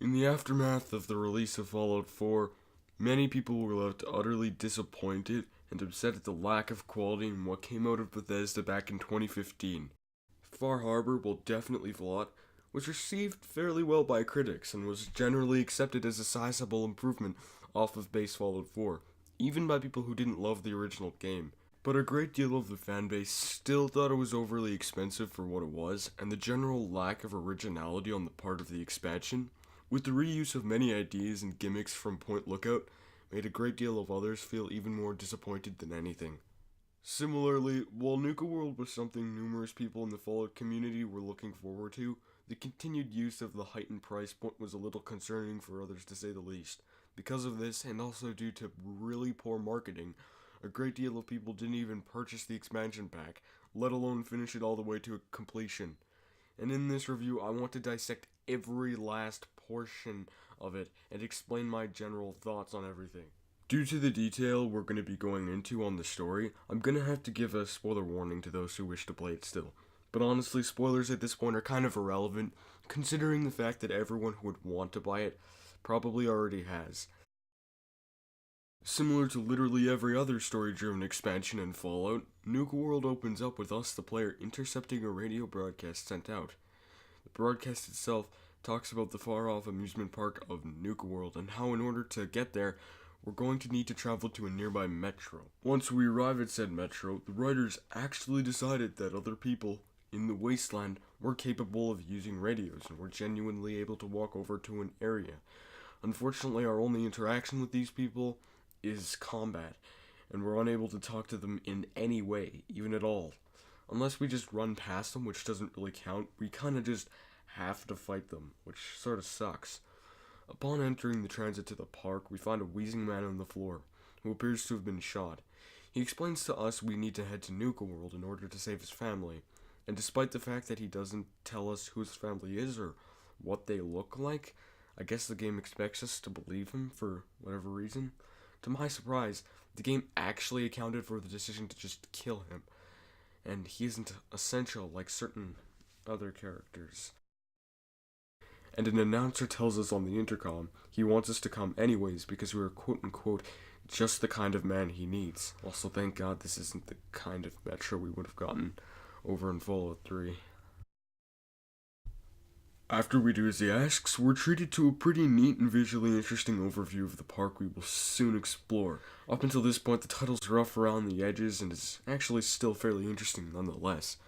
In the aftermath of the release of Fallout 4, many people were left utterly disappointed and upset at the lack of quality in what came out of Bethesda back in 2015. Far Harbor, while definitely flawed, was received fairly well by critics and was generally accepted as a sizable improvement off of base Fallout 4, even by people who didn't love the original game. But a great deal of the fanbase still thought it was overly expensive for what it was, and the general lack of originality on the part of the expansion, with the reuse of many ideas and gimmicks from Point Lookout, made a great deal of others feel even more disappointed than anything. Similarly, while Nuka World was something numerous people in the Fallout community were looking forward to, the continued use of the heightened price point was a little concerning for others to say the least. Because of this, and also due to really poor marketing, a great deal of people didn't even purchase the expansion pack, let alone finish it all the way to completion. And in this review, I want to dissect every last portion of it and explain my general thoughts on everything. Due to the detail we're going to be going into on the story, I'm going to have to give a spoiler warning to those who wish to play it still. But honestly, spoilers at this point are kind of irrelevant, considering the fact that everyone who would want to buy it probably already has. Similar to literally every other story-driven expansion in Fallout, Nuka World opens up with us, the player, intercepting a radio broadcast sent out. The broadcast itself talks about the far-off amusement park of Nuka World and how in order to get there, we're going to need to travel to a nearby metro. Once we arrive at said metro, the writers actually decided that other people in the wasteland were capable of using radios and were genuinely able to walk over to an area. Unfortunately, our only interaction with these people is combat, and we're unable to talk to them in any way, even at all. Unless we just run past them, which doesn't really count, we kinda just have to fight them, which sorta sucks. Upon entering the transit to the park, we find a wheezing man on the floor, who appears to have been shot. He explains to us we need to head to Nuka World in order to save his family, and despite the fact that he doesn't tell us who his family is or what they look like, I guess the game expects us to believe him for whatever reason. To my surprise, the game actually accounted for the decision to just kill him, and he isn't essential like certain other characters. And an announcer tells us on the intercom he wants us to come anyways because we are quote-unquote just the kind of man he needs. Also, thank God this isn't the kind of metro we would have gotten over in Fallout 3. After we do as he asks, we're treated to a pretty neat and visually interesting overview of the park we will soon explore. Up until this point, the title's rough around the edges and is actually still fairly interesting nonetheless.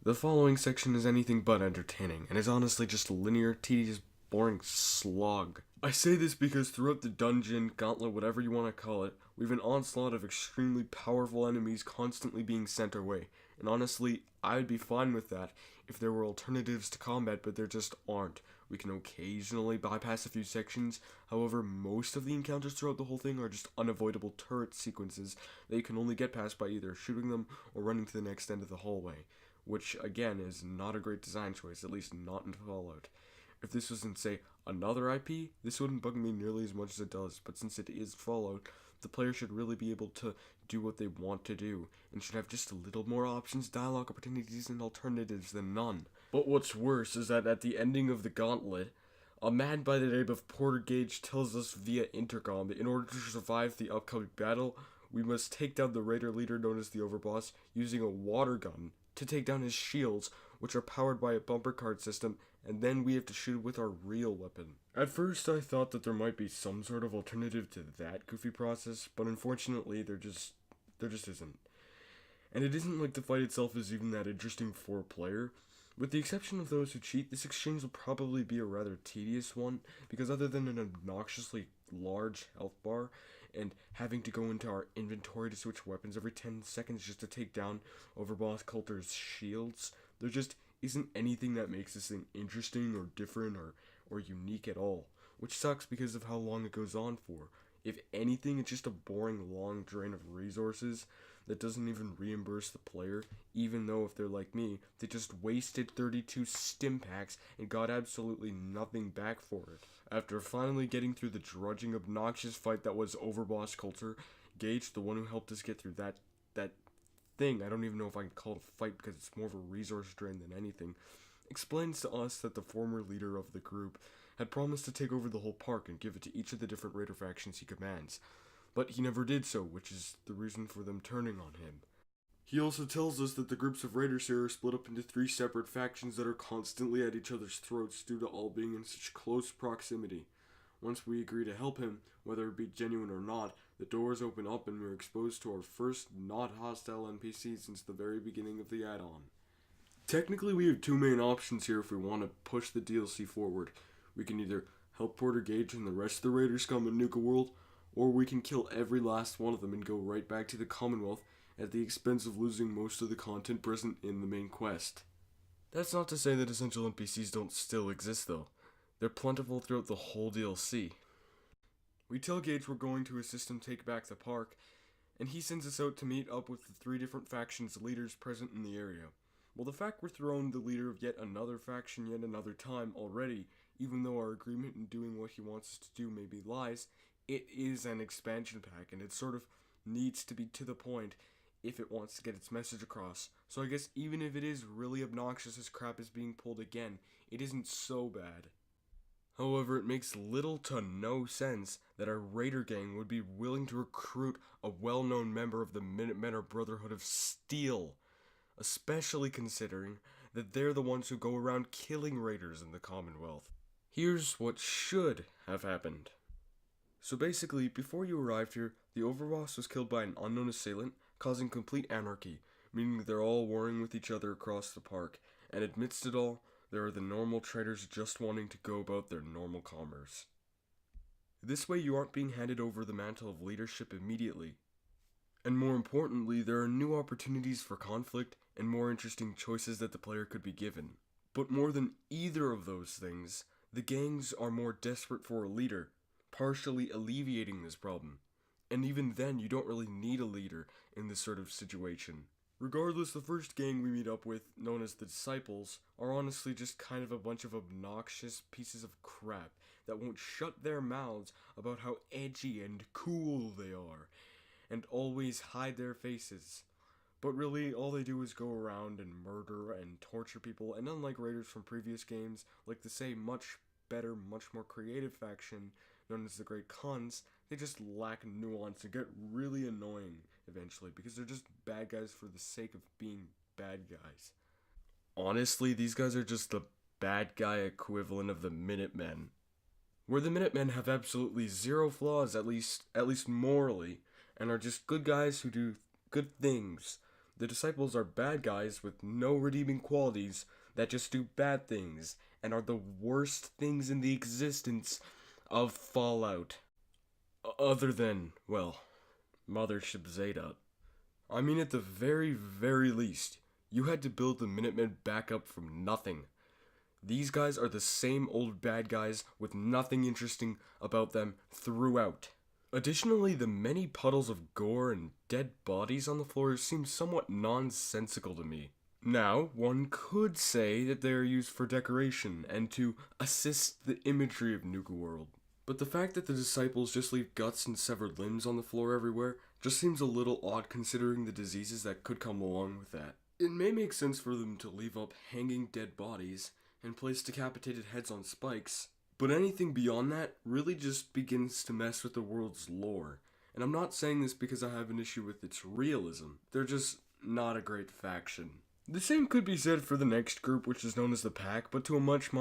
The following section is anything but entertaining, and is honestly just a linear, tedious, boring slog. I say this because throughout the dungeon, gauntlet, whatever you want to call it, we have an onslaught of extremely powerful enemies constantly being sent our way, and honestly, I'd be fine with that if there were alternatives to combat, but there just aren't. We can occasionally bypass a few sections, however, most of the encounters throughout the whole thing are just unavoidable turret sequences that you can only get past by either shooting them or running to the next end of the hallway, which, again, is not a great design choice, at least not in Fallout. If this was in, say, another IP, this wouldn't bug me nearly as much as it does, but since it is Fallout, the player should really be able to do what they want to do, and should have just a little more options, dialogue opportunities, and alternatives than none. But what's worse is that at the ending of the gauntlet, a man by the name of Porter Gage tells us via intercom that in order to survive the upcoming battle, we must take down the raider leader known as the Overboss using a water gun to take down his shields, which are powered by a bumper card system, and then we have to shoot with our real weapon. At first I thought that there might be some sort of alternative to that goofy process, but unfortunately there just isn't. And it isn't like the fight itself is even that interesting for a player. With the exception of those who cheat, this exchange will probably be a rather tedious one, because other than an obnoxiously large health bar, and having to go into our inventory to switch weapons every 10 seconds just to take down Overboss Coulter's shields, there just isn't anything that makes this thing interesting or different or unique at all, which sucks because of how long it goes on for. If anything, it's just a boring long drain of resources that doesn't even reimburse the player, even though if they're like me, they just wasted 32 stim packs and got absolutely nothing back for it. After finally getting through the drudging, obnoxious fight that was Overboss Coulter, Gage, the one who helped us get through that thing, I don't even know if I can call it a fight because it's more of a resource drain than anything, explains to us that the former leader of the group had promised to take over the whole park and give it to each of the different raider factions he commands, but he never did so, which is the reason for them turning on him. He also tells us that the groups of raiders here are split up into 3 separate factions that are constantly at each other's throats due to all being in such close proximity. Once we agree to help him, whether it be genuine or not, the doors open up and we're exposed to our first not hostile NPC since the very beginning of the add-on. Technically, we have 2 main options here if we want to push the DLC forward. We can either help Porter Gage and the rest of the raiders come in Nuka World, or we can kill every last one of them and go right back to the Commonwealth at the expense of losing most of the content present in the main quest. That's not to say that essential NPCs don't still exist though. They're plentiful throughout the whole DLC. We tell Gage we're going to assist him take back the park, and he sends us out to meet up with the 3 different factions' leaders present in the area. Well, the fact we're thrown the leader of yet another faction yet another time already, even though our agreement in doing what he wants us to do may be lies, it is an expansion pack, and it sort of needs to be to the point if it wants to get its message across. So I guess even if it is really obnoxious as crap is being pulled again, it isn't so bad. However, it makes little to no sense that our raider gang would be willing to recruit a well-known member of the Minutemen or Brotherhood of Steel, especially considering that they're the ones who go around killing raiders in the Commonwealth. Here's what should have happened. So basically, before you arrived here, the Overboss was killed by an unknown assailant, causing complete anarchy, meaning they're all warring with each other across the park, and amidst it all, there are the normal traders just wanting to go about their normal commerce. This way you aren't being handed over the mantle of leadership immediately. And more importantly, there are new opportunities for conflict and more interesting choices that the player could be given. But more than either of those things, the gangs are more desperate for a leader, partially alleviating this problem. And even then, you don't really need a leader in this sort of situation. Regardless, the first gang we meet up with, known as the Disciples, are honestly just kind of a bunch of obnoxious pieces of crap that won't shut their mouths about how edgy and cool they are, and always hide their faces. But really, all they do is go around and murder and torture people, and unlike raiders from previous games, like the say much better, much more creative faction, known as the Great Khans, they just lack nuance and get really annoying eventually, because they're just bad guys for the sake of being bad guys. Honestly, these guys are just the bad guy equivalent of the Minutemen. Where the Minutemen have absolutely zero flaws, at least morally, and are just good guys who do good things. The Disciples are bad guys with no redeeming qualities that just do bad things, and are the worst things in the existence of Fallout. Other than, well, Mothership Zeta. I mean, at the very, very least, you had to build the Minutemen back up from nothing. These guys are the same old bad guys with nothing interesting about them throughout. Additionally, the many puddles of gore and dead bodies on the floor seem somewhat nonsensical to me. Now, one could say that they are used for decoration and to assist the imagery of Nuka World. But the fact that the Disciples just leave guts and severed limbs on the floor everywhere just seems a little odd considering the diseases that could come along with that. It may make sense for them to leave up hanging dead bodies and place decapitated heads on spikes, but anything beyond that really just begins to mess with the world's lore. And I'm not saying this because I have an issue with its realism. They're just not a great faction. The same could be said for the next group, which is known as the Pack, but to a much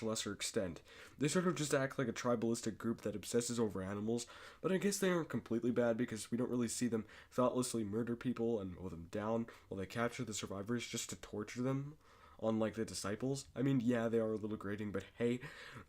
lesser extent. They sort of just act like a tribalistic group that obsesses over animals, but I guess they aren't completely bad because we don't really see them thoughtlessly murder people and mow them down while they capture the survivors just to torture them, unlike the Disciples. I mean, yeah, they are a little grating, but hey,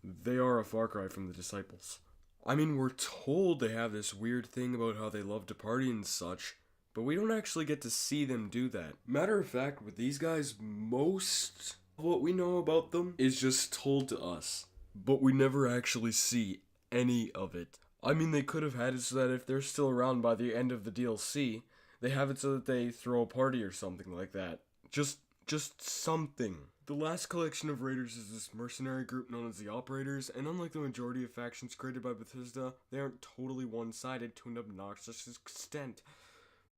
they are a far cry from the Disciples. I mean, we're told they have this weird thing about how they love to party and such, but we don't actually get to see them do that. Matter of fact, with these guys, most of what we know about them is just told to us. But we never actually see any of it. I mean, they could have had it so that if they're still around by the end of the DLC, they have it so that they throw a party or something like that. Just something. The last collection of raiders is this mercenary group known as the Operators, and unlike the majority of factions created by Bethesda, they aren't totally one-sided to an obnoxious extent.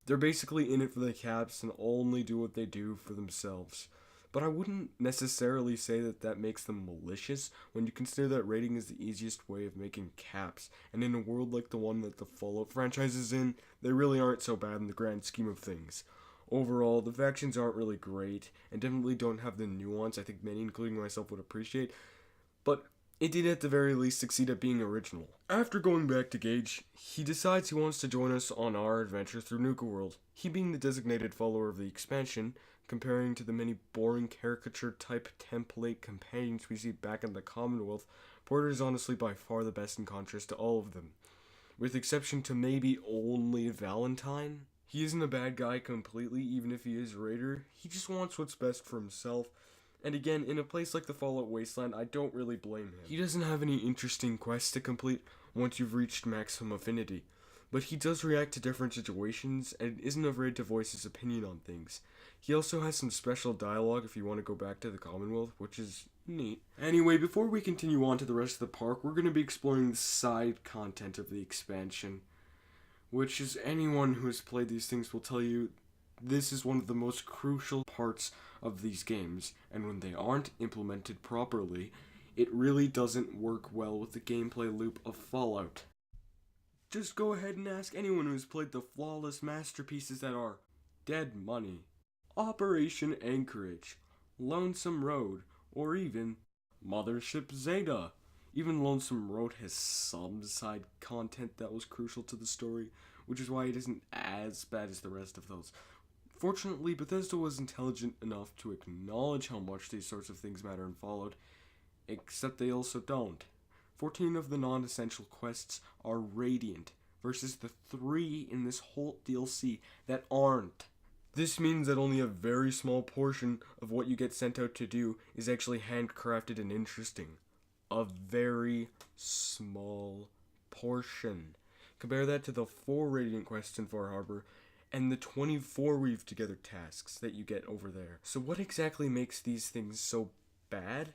They're basically in it for the caps and only do what they do for themselves. But I wouldn't necessarily say that that makes them malicious when you consider that raiding is the easiest way of making caps, and in a world like the one that the Fallout franchise is in, they really aren't so bad in the grand scheme of things. Overall, the factions aren't really great, and definitely don't have the nuance I think many, including myself, would appreciate, but it did at the very least succeed at being original. After going back to Gage, he decides he wants to join us on our adventure through Nuka World. He being the designated follower of the expansion, comparing to the many boring caricature type template companions we see back in the Commonwealth, Porter is honestly by far the best in contrast to all of them. With exception to maybe only Valentine. He isn't a bad guy completely, even if he is a raider. He just wants what's best for himself. And again, in a place like the Fallout Wasteland, I don't really blame him. He doesn't have any interesting quests to complete once you've reached maximum affinity, but he does react to different situations and isn't afraid to voice his opinion on things. He also has some special dialogue if you want to go back to the Commonwealth, which is neat. Anyway, before we continue on to the rest of the park, we're going to be exploring the side content of the expansion, which, as anyone who has played these things will tell you, this is one of the most crucial parts of these games, and when they aren't implemented properly, it really doesn't work well with the gameplay loop of Fallout. Just go ahead and ask anyone who's played the flawless masterpieces that are Dead Money, Operation Anchorage, Lonesome Road, or even Mothership Zeta. Even Lonesome Road has some side content that was crucial to the story, which is why it isn't as bad as the rest of those. Fortunately, Bethesda was intelligent enough to acknowledge how much these sorts of things matter in Fallout, except they also don't. 14 of the non-essential quests are Radiant, versus the 3 in this whole DLC that aren't. This means that only a very small portion of what you get sent out to do is actually handcrafted and interesting. A very small portion. Compare that to the 4 Radiant quests in Far Harbor, and the 24 Weave Together tasks that you get over there. So what exactly makes these things so bad?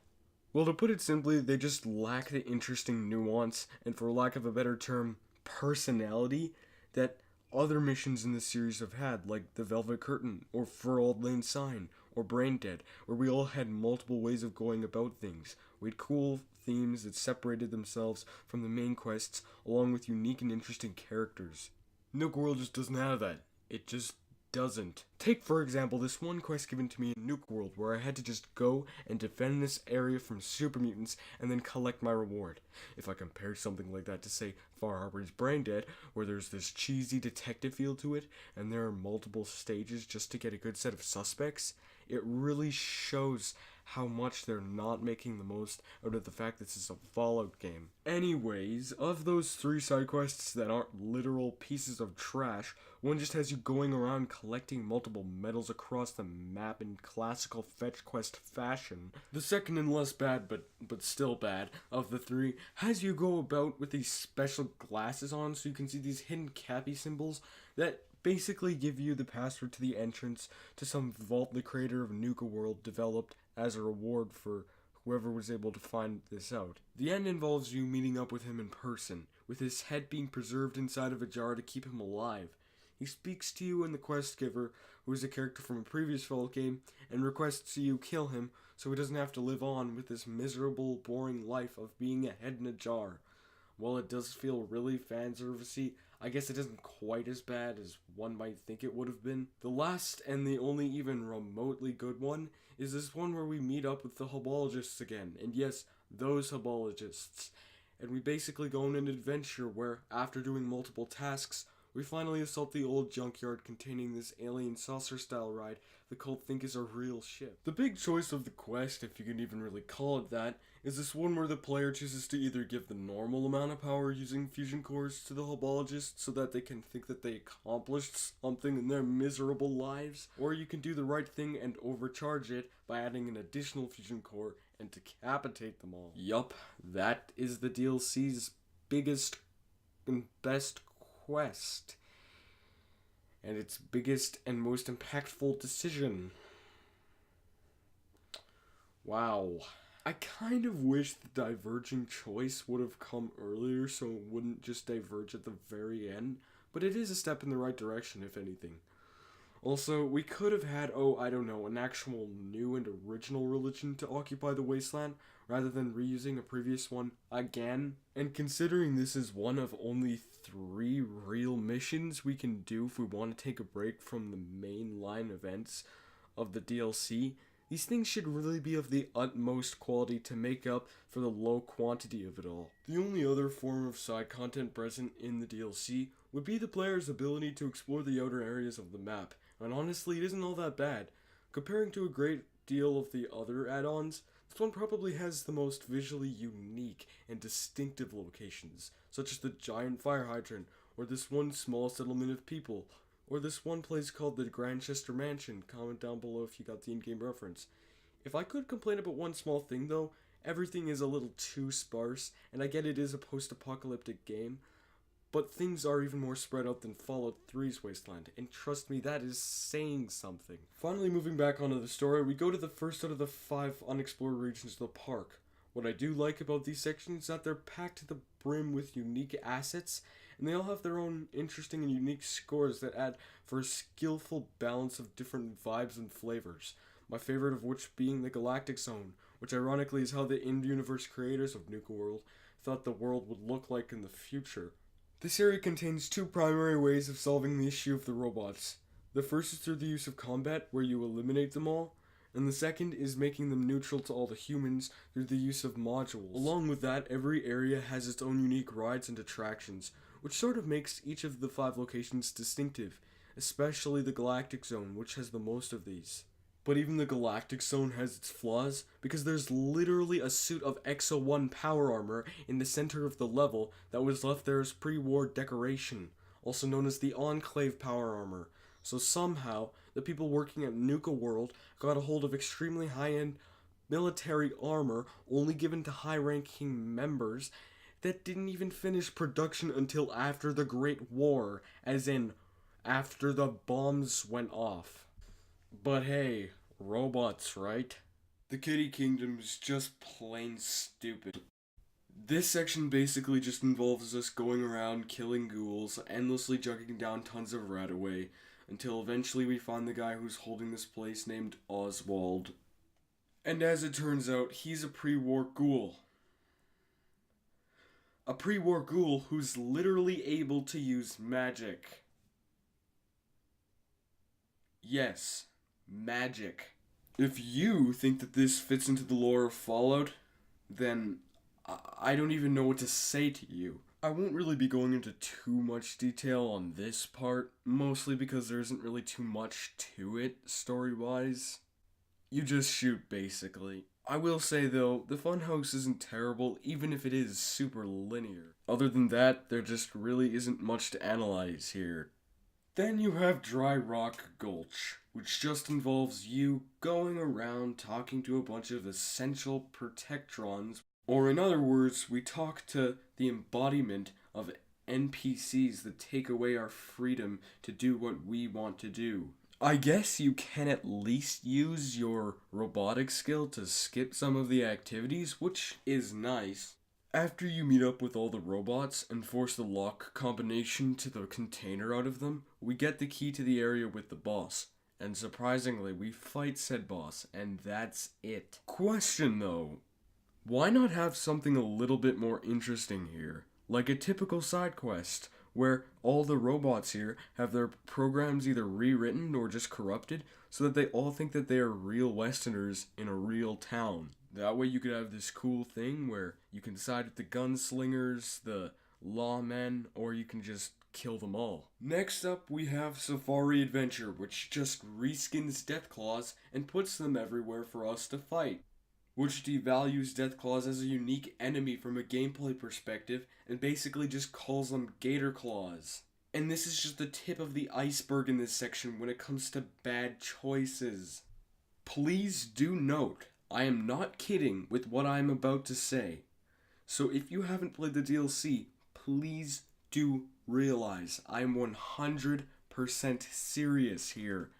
Well, to put it simply, they just lack the interesting nuance, and for lack of a better term, personality, that other missions in the series have had, like the Velvet Curtain, or For Auld Lang Syne, or Brain Dead, where we all had multiple ways of going about things. We had cool themes that separated themselves from the main quests, along with unique and interesting characters. Nuka World just doesn't have that. It just doesn't. Take, for example, this one quest given to me in Nuka World, where I had to just go and defend this area from super mutants and then collect my reward. If I compare something like that to, say, Far Harbor's Brain Dead, where there's this cheesy detective feel to it, and there are multiple stages just to get a good set of suspects, it really shows how much they're not making the most out of the fact this is a Fallout game. Anyways, of those 3 side quests that aren't literal pieces of trash, one just has you going around collecting multiple medals across the map in classical fetch quest fashion. The second and less bad, but still bad, of the 3 has you go about with these special glasses on so you can see these hidden cappy symbols that basically give you the password to the entrance to some vault the creator of Nuka World developed as a reward for whoever was able to find this out. The end involves you meeting up with him in person, with his head being preserved inside of a jar to keep him alive. He speaks to you and the quest giver, who is a character from a previous Fallout game, and requests you kill him so he doesn't have to live on with this miserable, boring life of being a head in a jar. While it does feel really fan-servicey, I guess it isn't quite as bad as one might think it would have been. The last and the only even remotely good one is this one where we meet up with the Hubologists again, and yes, those Hubologists. And we basically go on an adventure where, after doing multiple tasks, we finally assault the old junkyard containing this alien saucer-style ride the cult think is a real ship. The big choice of the quest, if you can even really call it that, is this one where the player chooses to either give the normal amount of power using fusion cores to the Hubologists so that they can think that they accomplished something in their miserable lives, or you can do the right thing and overcharge it by adding an additional fusion core and decapitate them all. Yup, that is the DLC's biggest and best quest, and its biggest and most impactful decision. Wow. I kind of wish the diverging choice would have come earlier so it wouldn't just diverge at the very end, but it is a step in the right direction, if anything. Also, we could have had, I don't know, an actual new and original religion to occupy the wasteland, rather than reusing a previous one again. And considering this is one of only 3 real missions we can do if we want to take a break from the mainline events of the DLC, these things should really be of the utmost quality to make up for the low quantity of it all. The only other form of side content present in the DLC would be the player's ability to explore the outer areas of the map, and honestly, it isn't all that bad. Comparing to a great deal of the other add-ons, this one probably has the most visually unique and distinctive locations, such as the giant fire hydrant, or this one small settlement of people, or this one place called the Grandchester Mansion. Comment down below if you got the in-game reference. If I could complain about one small thing though, everything is a little too sparse, and I get it is a post-apocalyptic game, but things are even more spread out than Fallout 3's Wasteland, and trust me, that is saying something. Finally, moving back onto the story, we go to the first out of the 5 unexplored regions of the park. What I do like about these sections is that they're packed to the brim with unique assets, and they all have their own interesting and unique scores that add for a skillful balance of different vibes and flavors. My favorite of which being the Galactic Zone, which ironically is how the in-universe creators of Nuka World thought the world would look like in the future. This area contains 2 primary ways of solving the issue of the robots. The first is through the use of combat, where you eliminate them all, and the second is making them neutral to all the humans through the use of modules. Along with that, every area has its own unique rides and attractions, which sort of makes each of the 5 locations distinctive, especially the Galactic Zone, which has the most of these. But even the Galactic Zone has its flaws, because there's literally a suit of Exo-1 power armor in the center of the level that was left there as pre-war decoration, also known as the Enclave power armor. So somehow, the people working at Nuka World got a hold of extremely high-end military armor only given to high-ranking members that didn't even finish production until after the Great War, as in, after the bombs went off. But hey, robots, right? The Kitty Kingdom is just plain stupid. This section basically just involves us going around killing ghouls, endlessly jugging down tons of rat away, until eventually we find the guy who's holding this place named Oswald. And as it turns out, he's a pre-war ghoul. A pre-war ghoul who's literally able to use magic. Yes, magic. If you think that this fits into the lore of Fallout, then I don't even know what to say to you. I won't really be going into too much detail on this part, mostly because there isn't really too much to it, story-wise. You just shoot, basically. I will say, though, the funhouse isn't terrible, even if it is super linear. Other than that, there just really isn't much to analyze here. Then you have Dry Rock Gulch, which just involves you going around talking to a bunch of essential protectrons, or in other words, we talk to the embodiment of NPCs that take away our freedom to do what we want to do. I guess you can at least use your robotic skill to skip some of the activities, which is nice. After you meet up with all the robots and force the lock combination to the container out of them, we get the key to the area with the boss. And surprisingly, we fight said boss, and that's it. Question though, why not have something a little bit more interesting here? Like a typical side quest, where all the robots here have their programs either rewritten or just corrupted, so that they all think that they are real Westerners in a real town. That way you could have this cool thing where you can side with the gunslingers, the lawmen, or you can just kill them all. Next up we have Safari Adventure, which just reskins Deathclaws and puts them everywhere for us to fight, which devalues Deathclaws as a unique enemy from a gameplay perspective and basically just calls them Gator Claws. And this is just the tip of the iceberg in this section when it comes to bad choices. Please do note, I am not kidding with what I am about to say. So if you haven't played the DLC, please do realize I am 100% serious here.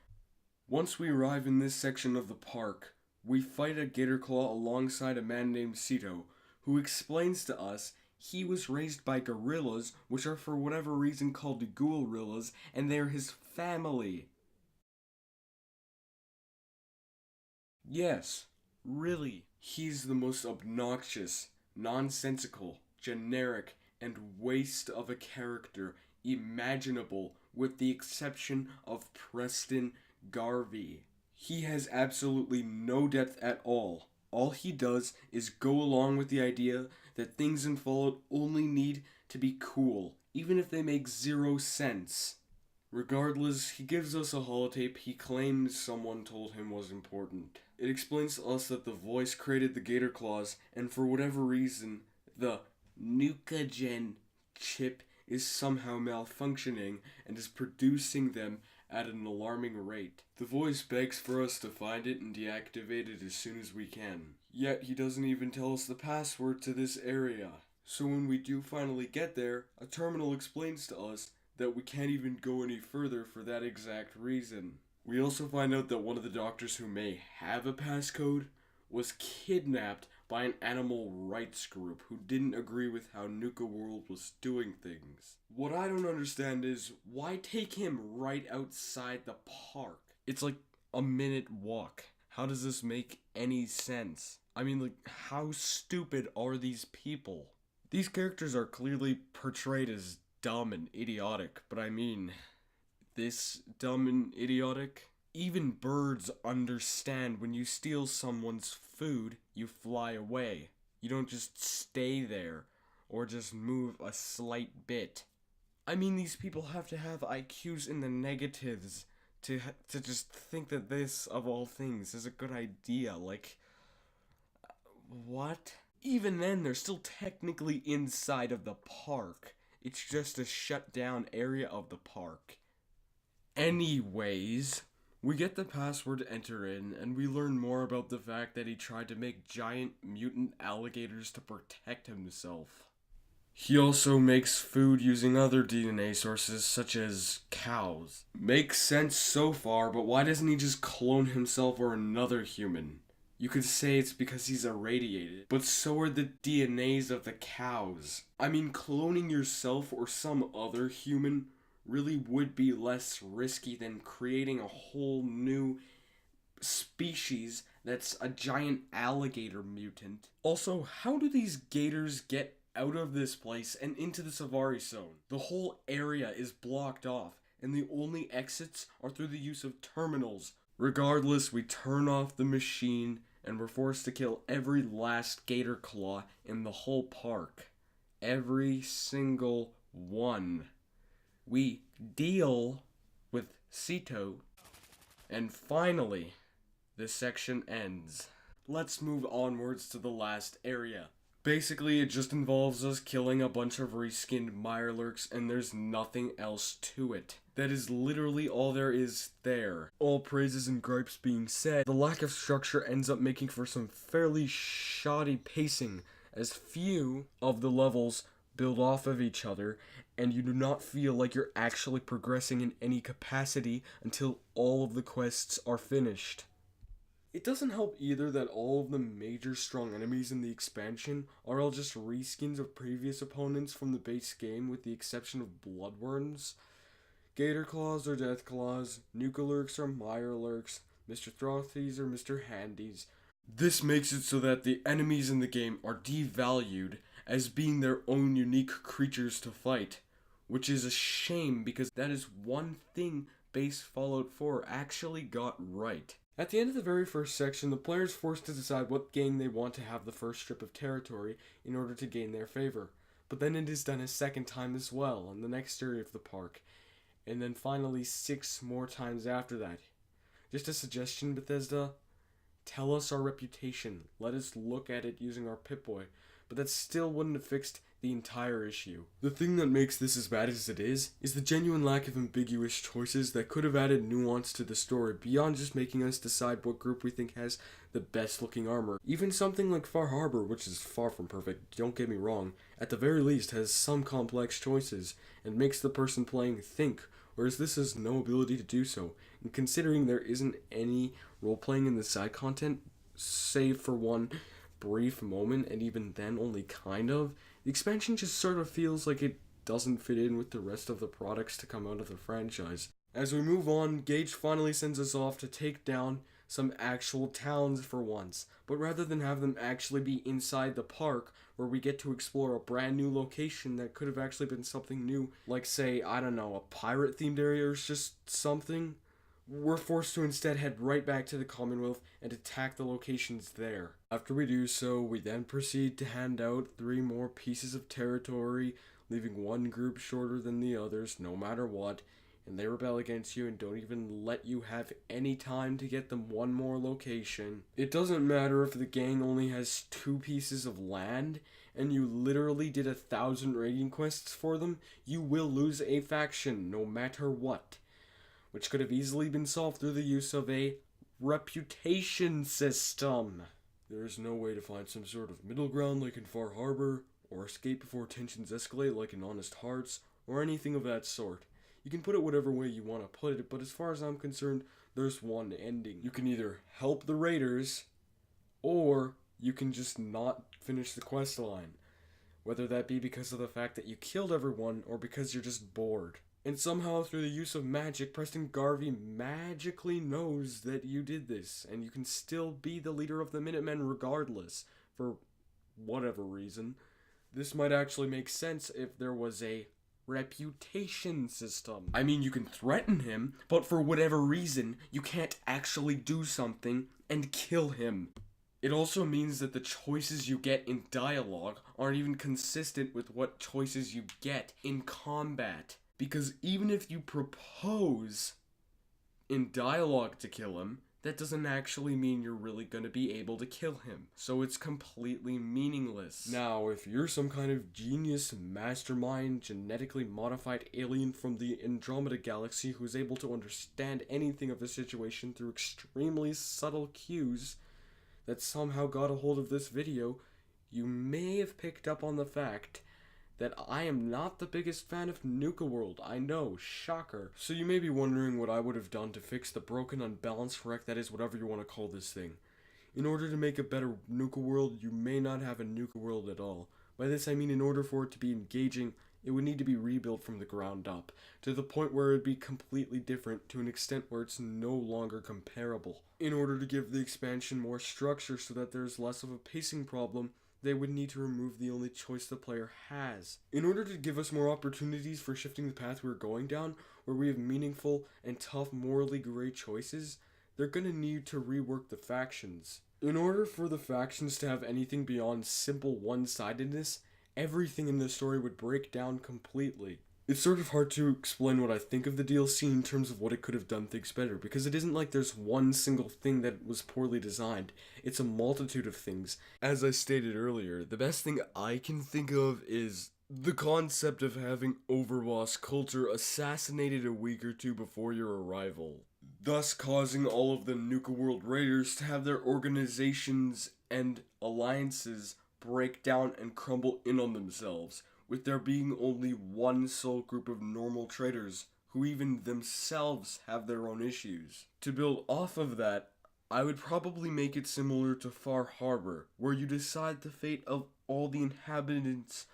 Once we arrive in this section of the park, we fight a Gator Claw alongside a man named Sito, who explains to us He was raised by gorillas, which are for whatever reason called ghoulrillas, and they're his family. Yes, really. He's the most obnoxious, nonsensical, generic, and waste of a character imaginable, with the exception of Preston Garvey. He has absolutely no depth at all. All he does is go along with the idea that things in Fallout only need to be cool, even if they make zero sense. Regardless, he gives us a holotape he claims someone told him was important. It explains to us that the voice created the gator claws, and for whatever reason, the Nuka chip is somehow malfunctioning and is producing them at an alarming rate. The voice begs for us to find it and deactivate it as soon as we can. Yet he doesn't even tell us the password to this area. So when we do finally get there, a terminal explains to us that we can't even go any further for that exact reason. We also find out that one of the doctors who may have a passcode was kidnapped by an animal rights group who didn't agree with how Nuka World was doing things. What I don't understand is, why take him right outside the park? It's like a minute walk. How does this make any sense? I mean, like, how stupid are these people? These characters are clearly portrayed as dumb and idiotic, but I mean, this dumb and idiotic? Even birds understand when you steal someone's food, you fly away. You don't just stay there, or just move a slight bit. I mean, these people have to have IQs in the negatives to just think that this, of all things, is a good idea. Like, what? Even then, they're still technically inside of the park. It's just a shut down area of the park. Anyways, we get the password to enter in, and we learn more about the fact that he tried to make giant mutant alligators to protect himself. He also makes food using other DNA sources, such as cows. Makes sense so far, but why doesn't he just clone himself or another human? You could say it's because he's irradiated, but so are the DNAs of the cows. I mean, cloning yourself or some other human really would be less risky than creating a whole new species that's a giant alligator mutant. Also, how do these gators get out of this place and into the Savari zone? The whole area is blocked off, and the only exits are through the use of terminals. Regardless, we turn off the machine, and we're forced to kill every last gator claw in the whole park. Every single one. We deal with Sito, and finally, this section ends. Let's move onwards to the last area. Basically, it just involves us killing a bunch of reskinned Mirelurks, and there's nothing else to it. That is literally all there is there. All praises and gripes being said, the lack of structure ends up making for some fairly shoddy pacing, as few of the levels build off of each other, and you do not feel like you're actually progressing in any capacity until all of the quests are finished. It doesn't help either that all of the major strong enemies in the expansion are all just reskins of previous opponents from the base game, with the exception of Bloodworms. Gator Claws are Death Claws, Nuka Lurks are Mire Lurks, Mr. Throthies are Mr. Handies. This makes it so that the enemies in the game are devalued as being their own unique creatures to fight, which is a shame because that is one thing base Fallout 4 actually got right. At the end of the very first section, the player is forced to decide what gang they want to have the first strip of territory in order to gain their favor. But then it is done a second time as well in the next area of the park, and then finally 6 more times after that. Just a suggestion, Bethesda, tell us our reputation, let us look at it using our Pip-Boy, but that still wouldn't have fixed the entire issue. The thing that makes this as bad as it is the genuine lack of ambiguous choices that could have added nuance to the story beyond just making us decide what group we think has the best looking armor. Even something like Far Harbor, which is far from perfect, don't get me wrong, at the very least has some complex choices and makes the person playing think, whereas this has no ability to do so. And considering there isn't any role playing in the side content, save for one brief moment, and even then only kind of, the expansion just sort of feels like it doesn't fit in with the rest of the products to come out of the franchise. As we move on, Gage finally sends us off to take down some actual towns for once, but rather than have them actually be inside the park, where we get to explore a brand new location that could have actually been something new, like say, I don't know, a pirate themed area or just something, we're forced to instead head right back to the Commonwealth and attack the locations there. After we do so, we then proceed to hand out 3 more pieces of territory, leaving one group shorter than the others no matter what, and they rebel against you and don't even let you have any time to get them one more location. It doesn't matter if the gang only has 2 pieces of land and you literally did 1,000 raiding quests for them, you will lose a faction no matter what, which could have easily been solved through the use of a reputation system. There is no way to find some sort of middle ground like in Far Harbor, or escape before tensions escalate like in Honest Hearts, or anything of that sort. You can put it whatever way you want to put it, but as far as I'm concerned, there's one ending. You can either help the raiders, or you can just not finish the quest line. Whether that be because of the fact that you killed everyone, or because you're just bored. And somehow, through the use of magic, Preston Garvey magically knows that you did this, and you can still be the leader of the Minutemen regardless, for whatever reason. This might actually make sense if there was a reputation system. I mean, you can threaten him, but for whatever reason, you can't actually do something and kill him. It also means that the choices you get in dialogue aren't even consistent with what choices you get in combat. Because even if you propose in dialogue to kill him, that doesn't actually mean you're really going to be able to kill him. So it's completely meaningless. Now, if you're some kind of genius, mastermind, genetically modified alien from the Andromeda Galaxy who's able to understand anything of the situation through extremely subtle cues that somehow got a hold of this video, you may have picked up on the fact that I am not the biggest fan of Nuka World. I know, shocker. So you may be wondering what I would have done to fix the broken, unbalanced wreck that is whatever you want to call this thing. In order to make a better Nuka World, you may not have a Nuka World at all. By this I mean in order for it to be engaging, it would need to be rebuilt from the ground up, to the point where it would be completely different to an extent where it's no longer comparable. In order to give the expansion more structure so that there's less of a pacing problem, they would need to remove the only choice the player has. In order to give us more opportunities for shifting the path we're going down, where we have meaningful and tough, morally gray choices, they're gonna need to rework the factions. In order for the factions to have anything beyond simple one-sidedness, everything in the story would break down completely. It's sort of hard to explain what I think of the DLC in terms of what it could have done things better, because it isn't like there's one single thing that was poorly designed. It's a multitude of things. As I stated earlier, the best thing I can think of is the concept of having Overboss Coulter assassinated a week or 2 before your arrival, thus causing all of the Nuka World Raiders to have their organizations and alliances break down and crumble in on themselves, with there being only one sole group of normal traders who even themselves have their own issues. To build off of that, I would probably make it similar to Far Harbor, where you decide the fate of all the inhabitants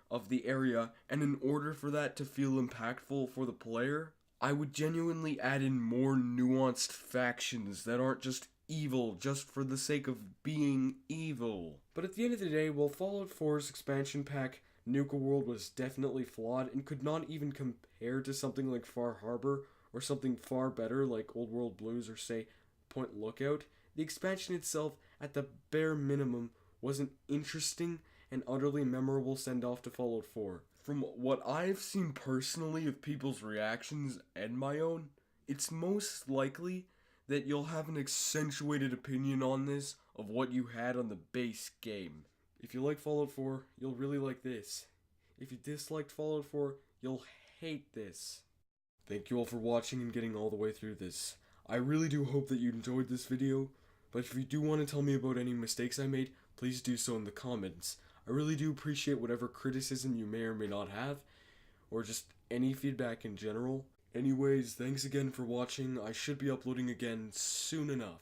of the area, and in order for that to feel impactful for the player, I would genuinely add in more nuanced factions that aren't just evil just for the sake of being evil. But at the end of the day, while Fallout 4's expansion pack Nuka World was definitely flawed and could not even compare to something like Far Harbor or something far better like Old World Blues or say Point Lookout, the expansion itself at the bare minimum was an interesting and utterly memorable send-off to Fallout 4. From what I've seen personally of people's reactions and my own, it's most likely that you'll have an accentuated opinion on this of what you had on the base game. If you like Fallout 4, you'll really like this. If you disliked Fallout 4, you'll hate this. Thank you all for watching and getting all the way through this. I really do hope that you enjoyed this video, but if you do want to tell me about any mistakes I made, please do so in the comments. I really do appreciate whatever criticism you may or may not have, or just any feedback in general. Anyways, thanks again for watching. I should be uploading again soon enough.